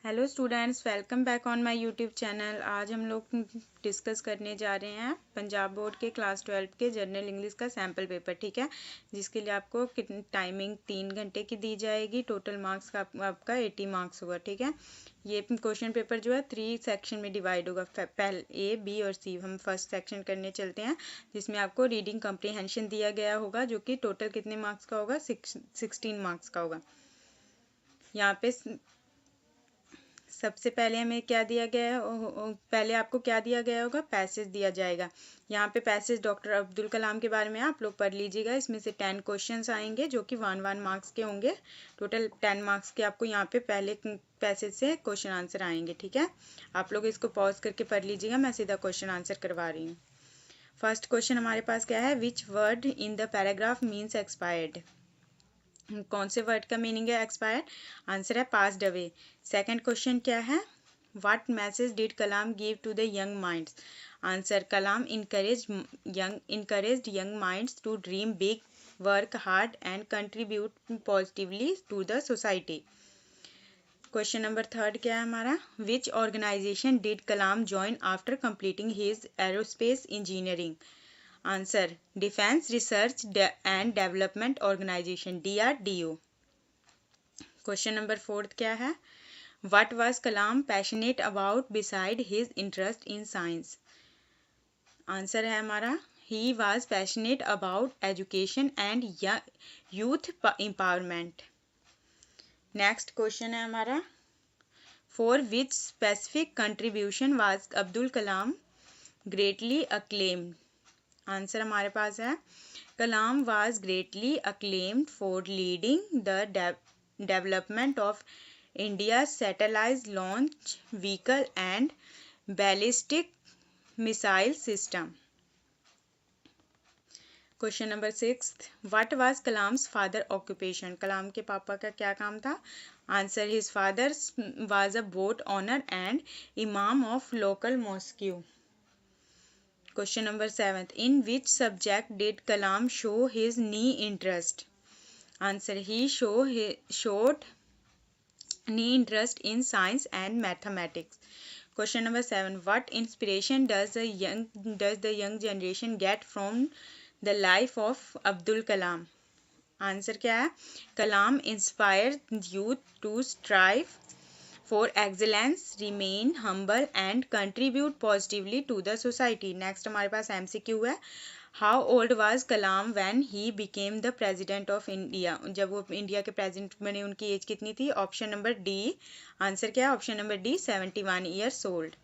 Hello students, welcome back on my YouTube channel. आज हम लोग डिस्कस करने जा रहे हैं पंजाब बोर्ड के क्लास 12 के जनरल इंग्लिश का सैम्पल पेपर, ठीक है, जिसके लिए आपको कितनी टाइमिंग 3 घंटे की दी जाएगी। टोटल मार्क्स का आपका 80 मार्क्स होगा, ठीक है। ये क्वेश्चन पेपर जो है 3 सेक्शन में डिवाइड होगा, पहले ए, बी और सी। हम फर्स्ट सेक्शन करने चलते हैं, जिसमें आपको रीडिंग कम्प्रीहेंशन दिया गया होगा, जो कि टोटल कितने मार्क्स का होगा, 16 मार्क्स का होगा। यहाँ पे सबसे पहले हमें क्या दिया गया है, पहले आपको क्या दिया गया होगा, पैसेज दिया जाएगा। यहाँ पे पैसेज डॉक्टर अब्दुल कलाम के बारे में आप लोग पढ़ लीजिएगा। इसमें से 10 क्वेश्चंस आएंगे जो कि 1 मार्क्स के होंगे। टोटल 10 मार्क्स के आपको यहाँ पे पहले पैसेज से क्वेश्चन आंसर आएंगे, ठीक है। आप लोग इसको पॉज करके पढ़ लीजिएगा, मैं सीधा क्वेश्चन आंसर करवा रही हूँ। फर्स्ट क्वेश्चन हमारे पास क्या है, which word in the paragraph means expired. कौन से वर्ड का मीनिंग है एक्सपायर्ड? आंसर है पास्ड अवे। सेकंड क्वेश्चन क्या है, what message did Kalam give to the young minds. Answer, Kalam encouraged young minds to dream big, work hard and contribute positively to the society. Question number third क्या है हमारा, which organisation did Kalam join after completing his aerospace engineering. Answer, defence research and development organisation, DRDO। Question number fourth क्या है, what was Kalam passionate about beside his interest in science. Answer है हमारा, he was passionate about education and youth empowerment. Next question है हमारा, for which specific contribution was Abdul Kalam greatly acclaimed. Answer हमारे पास है, कलाम was greatly acclaimed for leading the development of India satellite launch vehicle and ballistic missile system. Question number 6, what was Kalam's father occupation. कलाम के पापा का क्या काम था। Answer, his father was a boat owner and imam of local mosque. Question number 7, in which subject did Kalam show his keen interest. Answer, he showed keen interest in science and mathematics. Question number 7, what inspiration does the young generation get from the life of Abdul Kalam. Answer क्या है, Kalam inspire youth to strive for excellence, remain humble and contribute positively to the society. Next हमारे पास MCQ है, how old was Kalam when he became the president of India। जब वो India के president बने उनकी as कितनी थी। Option number D. आंसर क्या है, option number D, 71 years old.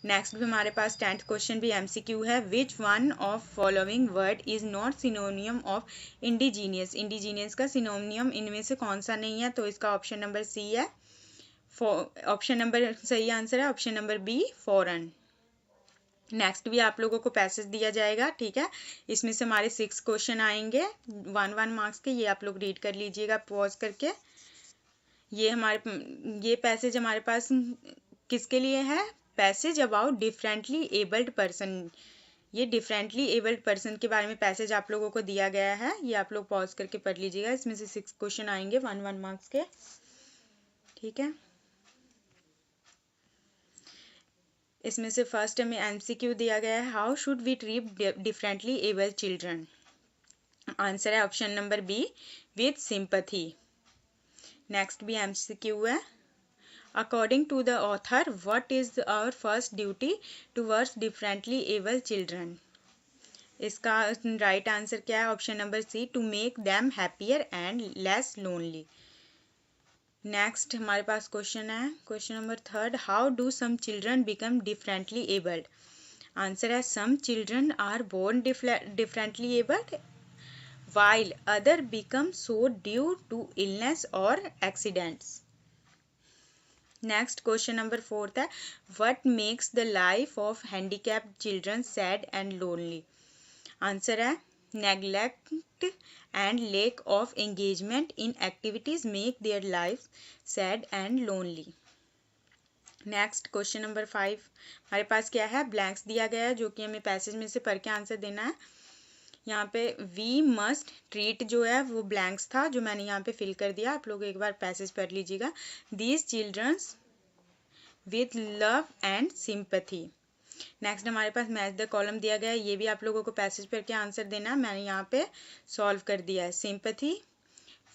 Next भी हमारे पास 10th क्वेश्चन भी MCQ है, which one of following word is not सिनोनियम of indigenous. Indigenous का सिनोनियम इनमें से कौन सा नहीं है, तो इसका ऑप्शन नंबर सी है, ऑप्शन नंबर सही आंसर है option number B, foreign. Next भी आप लोगों को पैसेज दिया जाएगा, ठीक है। इसमें से हमारे 6 क्वेश्चन आएंगे 1 मार्क्स के, ये आप लोग रीड कर लीजिएगा पॉज करके। ये पैसेज हमारे पास किसके लिए है, passage about differently abled person. ये डिफरेंटली एबल्ड पर्सन के बारे में पैसेज आप लोगों को दिया गया है, ये आप लोग पॉज करके पढ़ लीजिएगा। इसमें से 6 क्वेश्चन आएंगे 1 मार्क्स के, ठीक है। इसमें से फर्स्ट हमें MCQ दिया गया है, how should we treat differently abled children. Answer है option number B, with sympathy. Next भी MCQ है, according to the author what is our first duty towards differently abled children. इसका राइट आंसर क्या है, option number C, to make them happier and less lonely. Next हमारे पास question है, question number 3, how do some children become differently abled. Answer है, some children are born differently abled while other become so due to illness or accidents. Next question number 4 है, what makes the life of handicapped children sad and lonely। Answer है, neglect and lack of engagement in activities make their lives sad and lonely. Next question number 5 हमारे पास क्या है, blanks दिया गया है जो कि हमें पैसेज में से पढ़ के आंसर देना है। यहाँ पे वी मस्ट ट्रीट जो है वो ब्लैंक्स था जो मैंने यहाँ पे फिल कर दिया। आप लोग एक बार पैसेज पढ़ लीजिएगा। These children's with love and sympathy. Next हमारे पास मैच द कॉलम दिया गया है, ये भी आप लोगों को पैसेज पढ़ के आंसर देना है। मैंने यहाँ पे सॉल्व कर दिया है। Sympathy,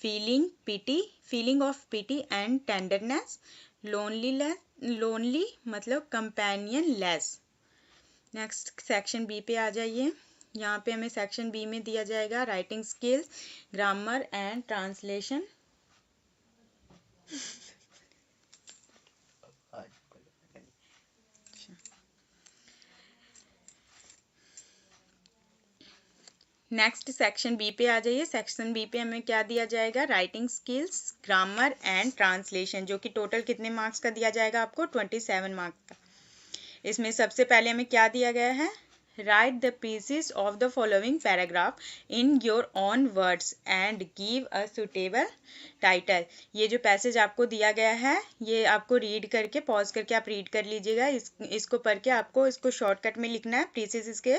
feeling pity, feeling of pity and tenderness, lonely मतलब companionless. Next section B पे आ जाइए। यहाँ पे हमें सेक्शन बी में दिया जाएगा writing skills, grammar and translation. Next section B पे आ जाइए। सेक्शन बी पे हमें क्या दिया जाएगा? Writing skills, grammar and translation, जो कि टोटल कितने मार्क्स का दिया जाएगा आपको? 27 मार्क्स का। इसमें सबसे पहले हमें क्या दिया गया है? Right the pieces of the following paragraph in your own words and give a suitable title. ये जो पैसेज आपको दिया गया है ये आपको रीड करके पॉज करके आप रीड कर लीजिएगा। इसको पढ़ के आपको इसको शॉर्टकट में लिखना है पीसेस इसके,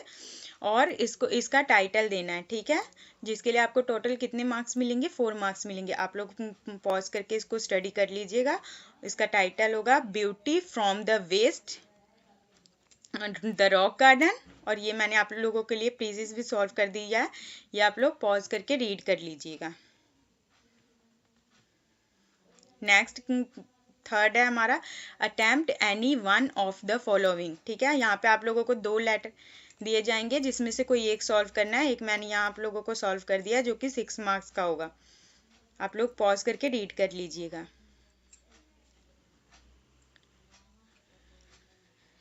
और इसका टाइटल देना है, ठीक है। जिसके लिए आपको टोटल कितने मार्क्स मिलेंगे? 4 मार्क्स मिलेंगे। आप लोग पॉज करके इसको स्टडी कर लीजिएगा। इसका टाइटल होगा beauty from the waste, the rock garden, और ये मैंने आप लोगों के लिए प्रीवियस भी सॉल्व कर दिया है। ये आप लोग पॉज करके रीड कर लीजिएगा। नेक्स्ट थर्ड है हमारा attempt any one of the following, ठीक है। यहाँ पे आप लोगों को 2 लेटर दिए जाएंगे जिसमें से कोई एक सॉल्व करना है। एक मैंने यहाँ आप लोगों को सॉल्व कर दिया जो कि 6 मार्क्स का होगा। आप लोग पॉज करके रीड कर लीजिएगा।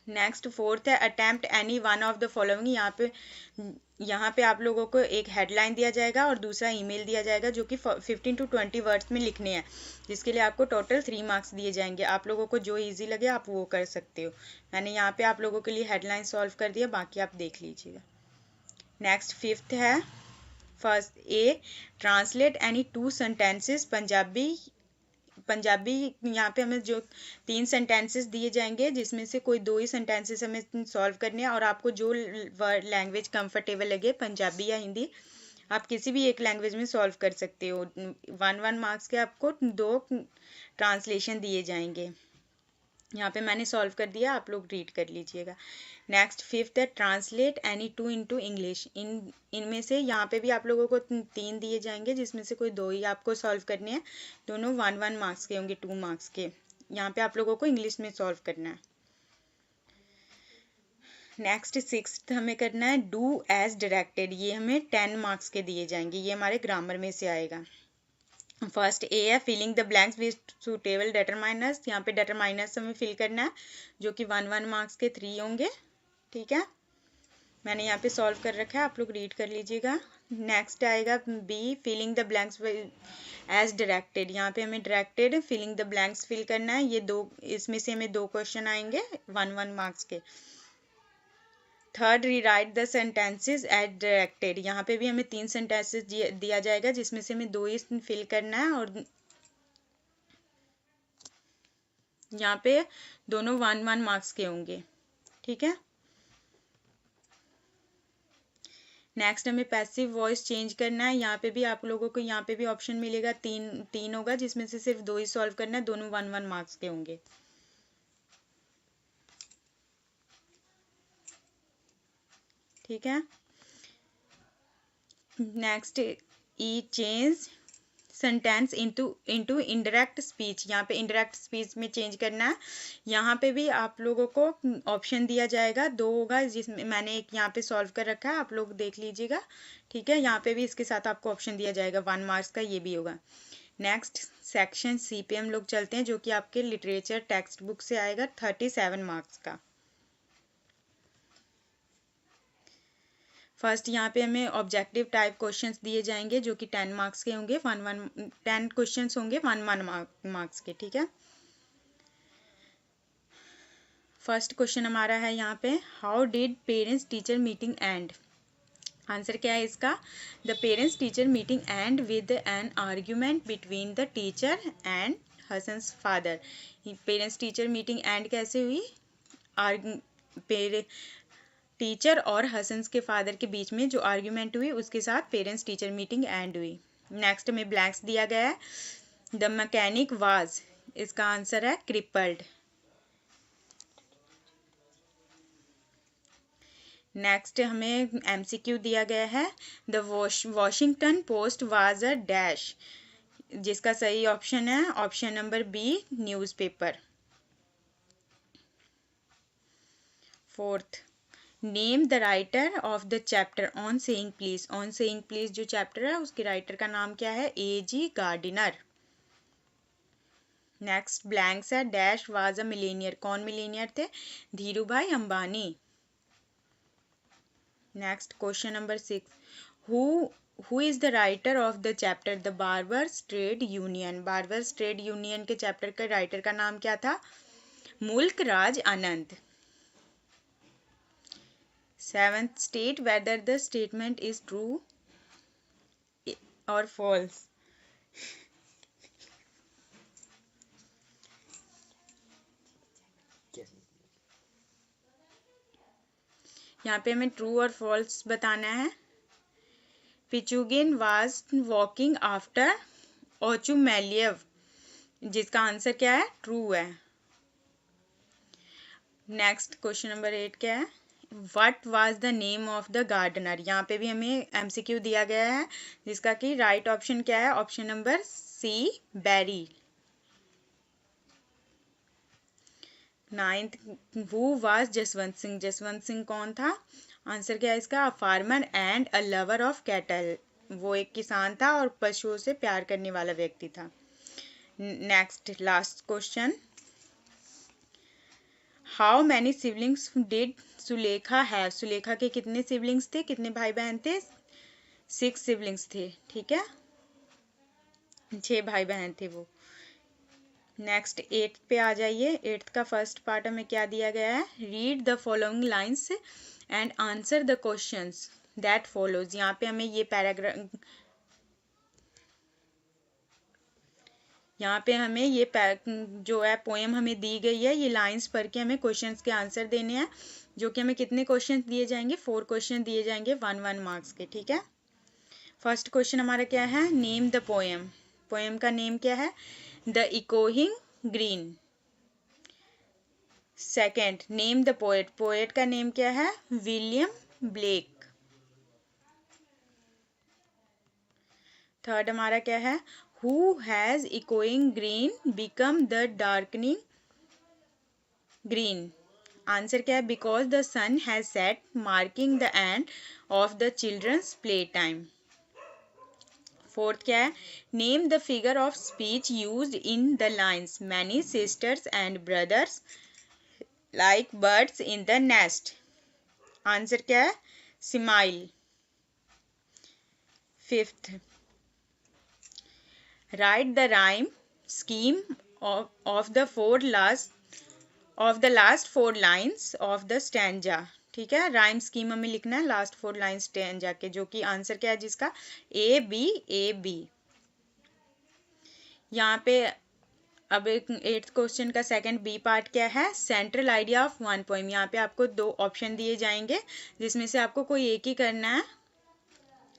नेक्स्ट फोर्थ है attempt any one of the following. यहाँ पे आप लोगों को एक हेडलाइन दिया जाएगा और दूसरा ईमेल दिया जाएगा जो कि 15 to 20 वर्ड्स में लिखने हैं, जिसके लिए आपको टोटल 3 मार्क्स दिए जाएंगे। आप लोगों को जो इजी लगे आप वो कर सकते हो। मैंने यहाँ पे आप लोगों के लिए हेडलाइन सॉल्व कर दिया, बाकी आप देख लीजिएगा। नेक्स्ट फिफ्थ है first A translate any 2 sentences Punjabi. यहाँ पे हमें जो 3 सेंटेंसेस दिए जाएंगे जिसमें से कोई 2 ही सेंटेंसेस हमें सॉल्व करने हैं, और आपको जो लैंग्वेज कंफर्टेबल लगे, पंजाबी या हिंदी, आप किसी भी एक लैंग्वेज में सॉल्व कर सकते हो। 1 मार्क्स के आपको 2 ट्रांसलेशन दिए जाएंगे। यहाँ पे मैंने सॉल्व कर दिया, आप लोग रीड कर लीजिएगा। नेक्स्ट फिफ्थ है ट्रांसलेट एनी 2 into इंग्लिश। इनमें से यहाँ पे भी आप लोगों को 3 दिए जाएंगे जिसमें से कोई 2 ही आपको सॉल्व करने हैं। दोनों 1 मार्क्स के होंगे, 2 मार्क्स के। यहाँ पे आप लोगों को इंग्लिश में सॉल्व करना है। नेक्स्ट सिक्स्थ हमें करना है डू एज डायरेक्टेड। ये हमें 10 मार्क्स के दिए जाएंगे। ये हमारे ग्रामर में से आएगा। फर्स्ट ए है filling the blanks with suitable determiners. यहाँ पे डिटरमाइनर्स हमें फिल करना है जो कि 1 मार्क्स के 3 होंगे, ठीक है। मैंने यहाँ पे सॉल्व कर रखा है, आप लोग रीड कर लीजिएगा। नेक्स्ट आएगा B filling the blanks as directed. यहाँ पे हमें directed filling the blanks fill करना है। ये 2, इसमें से हमें 2 क्वेश्चन आएंगे 1 मार्क्स के। Third rewrite the sentences as directed. यहाँ पे भी हमें 3 सेंटेंसेस दिया जाएगा जिसमें से हमें 2 ही फिल करना है, और यहाँ पे दोनों 1 मार्क्स के होंगे, ठीक है। नेक्स्ट हमें पैसिव वॉइस चेंज करना है। यहाँ पे भी आप लोगों को यहाँ पे भी ऑप्शन मिलेगा, 3 होगा जिसमें से सिर्फ 2 ही सॉल्व करना है। दोनों 1 मार्क्स के होंगे, ठीक है। Next E change sentence into indirect speech. यहाँ पे इनडायरेक्ट स्पीच में चेंज करना है। यहाँ पे भी आप लोगों को ऑप्शन दिया जाएगा, 2 होगा जिसमें मैंने एक यहाँ पे सॉल्व कर रखा है, आप लोग देख लीजिएगा, ठीक है। यहाँ पे भी इसके साथ आपको ऑप्शन दिया जाएगा 1 मार्क्स का, ये भी होगा। नेक्स्ट सेक्शन सी पे हम लोग चलते हैं जो कि आपके लिटरेचर टेक्स्ट बुक से आएगा 37 मार्क्स का। फर्स्ट यहाँ पे हमें ऑब्जेक्टिव टाइप क्वेश्चंस दिए जाएंगे जो कि 10 मार्क्स के होंगे। 10 क्वेश्चंस होंगे 1 मार्क्स के, ठीक है। फर्स्ट क्वेश्चन हमारा है यहाँ पे how did parents teacher meeting and. Answer क्या है इसका? The parents teacher meeting and with an argument between the teacher and Hassan's father. Parents teacher meeting and कैसे हुई? टीचर और हसन के फादर के बीच में जो आर्ग्यूमेंट हुई उसके साथ पेरेंट्स टीचर मीटिंग एंड हुई। नेक्स्ट में ब्लैंक्स दिया गया है। द मैकेनिक वाज, इसका आंसर है क्रिपल्ड। नेक्स्ट हमें एमसीक्यू दिया गया है। The Washington Post was a dash, जिसका सही ऑप्शन है option number B, newspaper. Fourth, name the writer of the chapter on saying please. On saying please जो चैप्टर है उसके राइटर का नाम क्या है? A.G. गार्डिनर। नेक्स्ट ब्लैंक्स है। डैश वाज अ मिलेनियर, कौन मिलेनियर थे? Dhirubhai Ambani. Next question number 6, who is the writer of the chapter the barbers trade union. Barbers trade union के चैप्टर के राइटर का नाम क्या था? Mulk Raj Anand. Seventh, state whether the statement is true और false. यहाँ पे हमें ट्रू और फॉल्स बताना है। Pichugin was walking after Ochumelov, जिसका आंसर क्या है? ट्रू है। नेक्स्ट क्वेश्चन नंबर 8 क्या है? What was the name of the gardener. यहाँ पे भी हमें एमसीक्यू दिया गया है, जिसका कि राइट ऑप्शन क्या है? Option number C, Barry. Ninth, who was Jaswant Singh. Jaswant Singh कौन था? आंसर क्या है इसका? A farmer and a lover of cattle, वो एक किसान था और पशुओं से प्यार करने वाला व्यक्ति था। Next last question, how many siblings did Sulekha have. Sulekha के कितने सिबलिंग्स थे, कितने भाई बहन थे? 6 सिबलिंग्स थे, ठीक है, 6 भाई बहन थे वो। नेक्स्ट 8 पे आ जाइए। 8 का फर्स्ट पार्ट हमें क्या दिया गया है? Read the following lines and answer the questions that follows. यहाँ पे हमें ये पैराग्राफ, यहाँ पे हमें ये जो है पोएम हमें दी गई है, ये लाइंस पढ़ के हमें क्वेश्चंस के आंसर देने हैं, जो कि हमें कितने क्वेश्चन दिए जाएंगे? 4 क्वेश्चन दिए जाएंगे 1-1 मार्क्स के, ठीक है। फर्स्ट क्वेश्चन हमारा क्या है? Name the poem. पोएम का नेम क्या है? The echoing green. Second, name the poet. Poet का नेम क्या है? William Blake. थर्ड हमारा क्या है? Who has echoing green become the darkening green? Answer क्या है? Because the sun has set, marking the end of the children's playtime. Fourth क्या है? Name the figure of speech used in the lines many sisters and brothers like birds in the nest. Answer क्या है? Smile. Fifth, write the rhyme scheme of the last 4 lines of the stanza. ठीक है, rhyme scheme हमें लिखना है last 4 line stanza के, जो कि आंसर क्या है जिसका? A B A B. यहाँ पे अब 8th क्वेश्चन का सेकंड बी पार्ट क्या है? Central idea of one poem. यहाँ पे आपको 2 ऑप्शन दिए जाएंगे, जिसमें से आपको कोई एक ही करना है,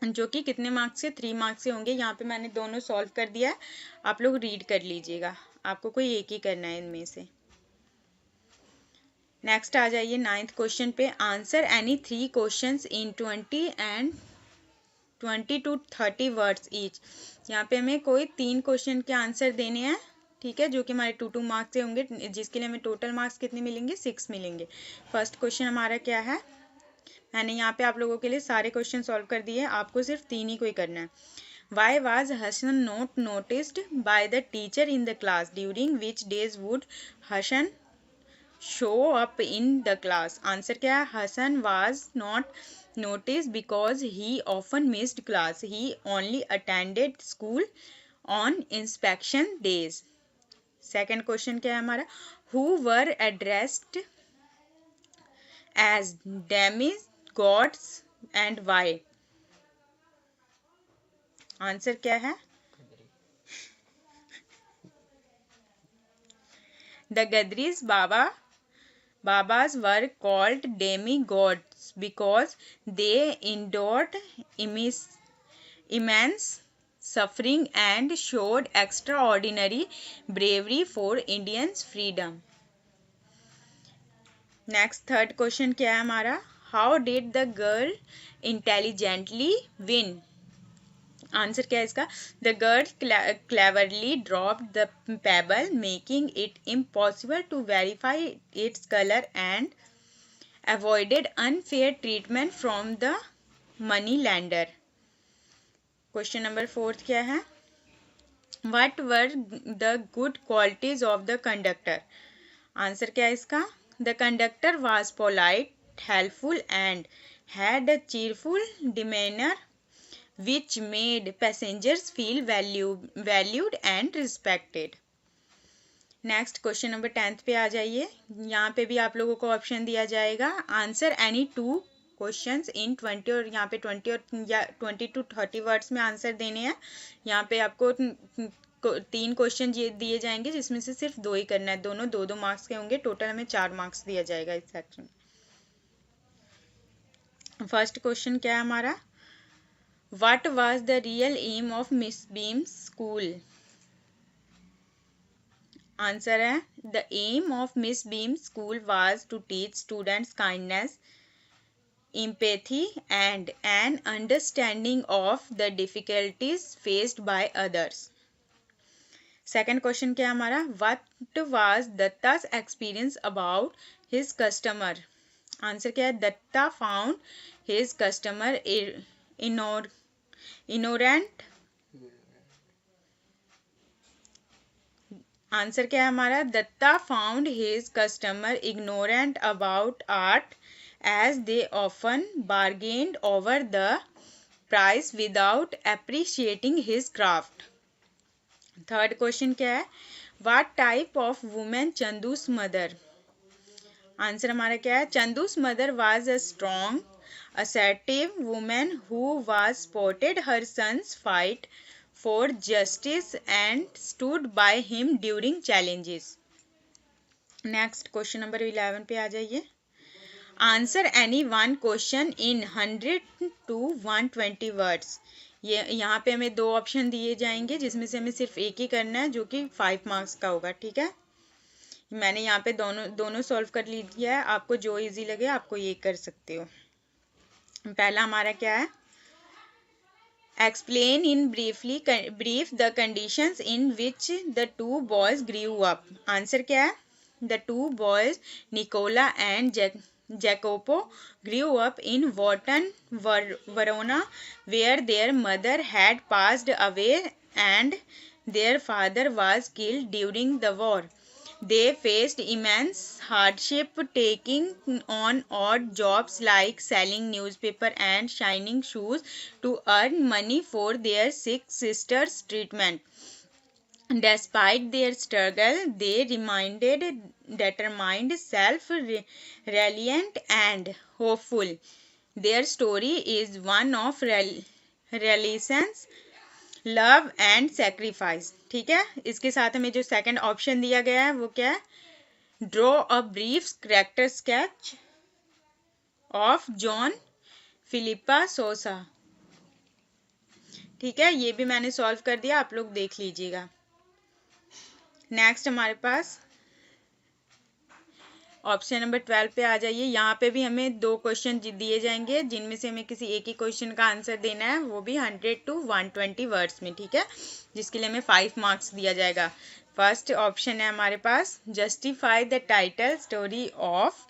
जो कि कितने मार्क्स से? 3 मार्क्स से होंगे। यहाँ पे मैंने दोनों सॉल्व कर दिया है, आप लोग रीड कर लीजिएगा, आपको कोई एक ही करना है इनमें से। नेक्स्ट आ जाइए 9th क्वेश्चन पे। Answer any 3 questions in 20 to 30 words each. यहाँ पे हमें कोई 3 क्वेश्चन के आंसर देने हैं, ठीक है, जो कि हमारे 2-2 मार्क्स से होंगे, जिसके लिए हमें टोटल मार्क्स कितने मिलेंगे? 6 मिलेंगे। फर्स्ट क्वेश्चन हमारा क्या है? मैंने यहाँ पे आप लोगों के लिए सारे क्वेश्चन सॉल्व कर दिए हैं, आपको सिर्फ 3 ही कोई करना है। Why was Hassan not noticed by the teacher in the class? During which days would Hassan show up in the class? Answer क्या है? Hassan was not noticed because he often missed class. He only attended school on inspection days. Second question क्या है हमारा? Who were addressed as demigods and why? Answer क्या है? The Gadris Babas were called demigods dogs because they endured immense suffering and showed extraordinary bravery for Indians' freedom. Next third question क्या है हमारा, how did the girl intelligently win. Answer क्या है इसका, the girl cleverly dropped the pebble making it impossible to verify its colour and avoided unfair treatment from the money lender. Question number fourth क्या है, what were the good qualities of the conductor. Answer क्या है इसका, the conductor was polite, helpful and had a cheerful demeanor which made passengers feel valued and respected. Next question number 10th पे आ जाइए, यहाँ पे भी आप लोगों को ऑप्शन दिया जाएगा, answer any two questions in 20 और यहाँ पे 20 और या 20 to 30 वर्ड्स में आंसर देने हैं। यहाँ पे आपको 3 क्वेश्चन दिए जाएंगे जिसमें से सिर्फ 2 ही करना है, दोनों 2-2 मार्क्स के होंगे, टोटल हमें 4 मार्क्स दिया जाएगा इस सेक्शन में। फर्स्ट क्वेश्चन क्या है हमारा, what was the real aim of Miss Beam's school. Answer है, the aim of Miss Beam's school was to teach students kindness, empathy and an understanding of the difficulties faced by others. Second question क्या है हमारा, what was Datta's experience about his customer. Answer क्या है, Datta found his customer ignorant. Answer क्या है हमारा, Datta found his customer ignorant about art as they often bargained over the price without appreciating his craft. Third question क्या है, what type of woman चंदू's mother। Answer हमारा क्या है, चंदू's mother was a strong, assertive woman who was supported her son's fight for justice and stood by him during challenges. Next question number 11 पे आ जाइए, answer any one question in 100 to 120 words. ये यहाँ पे हमें 2 ऑप्शन दिए जाएंगे जिसमें से हमें सिर्फ एक ही करना है जो कि 5 मार्क्स का होगा, ठीक है। मैंने यहाँ पे दोनों सॉल्व कर लिया है, आपको जो इजी लगे आपको ये कर सकते हो। पहला हमारा क्या है, explain in brief the conditions in which the 2 boys grew up. Answer क्या है, the 2 boys Nicola and Jacopo grew up in Wharton, Verona, where their mother had passed away and their father was killed during the war. They faced immense hardship, taking on odd jobs like selling newspaper and shining shoes to earn money for their sick sister's treatment. Despite their struggle, they remained determined, self-reliant and hopeful. Their story is one of resilience, love and sacrifice. ठीक है, इसके साथ हमें जो second option दिया गया है वो क्या है, draw a brief character sketch of John Philippa Sosa. ठीक है, ये भी मैंने सॉल्व कर दिया, आप लोग देख लीजिएगा। नेक्स्ट हमारे पास ऑप्शन नंबर 12 पे आ जाइए, यहाँ पे भी हमें 2 क्वेश्चन दिए जाएंगे जिनमें से हमें किसी एक ही क्वेश्चन का आंसर देना है, वो भी 100 to 120 वर्ड्स में, ठीक है, जिसके लिए हमें 5 मार्क्स दिया जाएगा। फर्स्ट ऑप्शन है हमारे पास, justify the title story of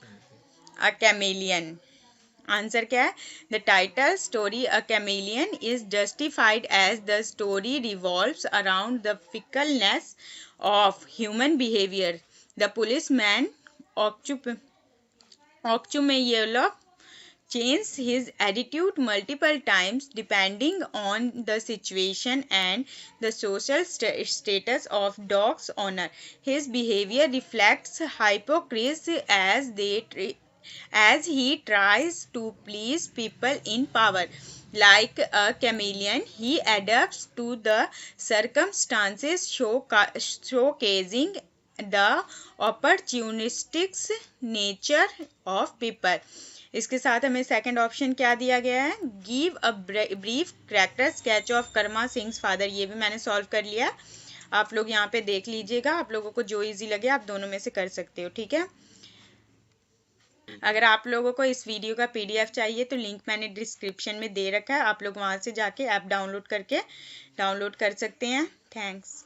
a chameleon. Answer क्या है, the title story a chameleon is justified as the story revolves around the fickleness of human behavior. The policeman Occhumeyolo changes his attitude multiple times depending on the situation and the social status of dog's owner. His behavior reflects hypocrisy as he tries to please people in power. Like a chameleon, he adapts to the circumstances, showcasing the opportunistic nature of people. इसके साथ हमें second option क्या दिया गया है, give a brief character sketch of Karma sings father, ये भी मैंने सॉल्व कर लिया। आप लोग यहाँ पे देख लीजिएगा, आप लोगों को जो इजी लगे आप दोनों में से कर सकते हो, ठीक है। अगर आप लोगों को इस वीडियो का PDF चाहिए तो लिंक मैंने डिस्क्रिप्शन में दे रखा है, आप लोग वहाँ से जाके ऐप डाउनलोड करके डाउनलोड कर सकते हैं। थैंक्स।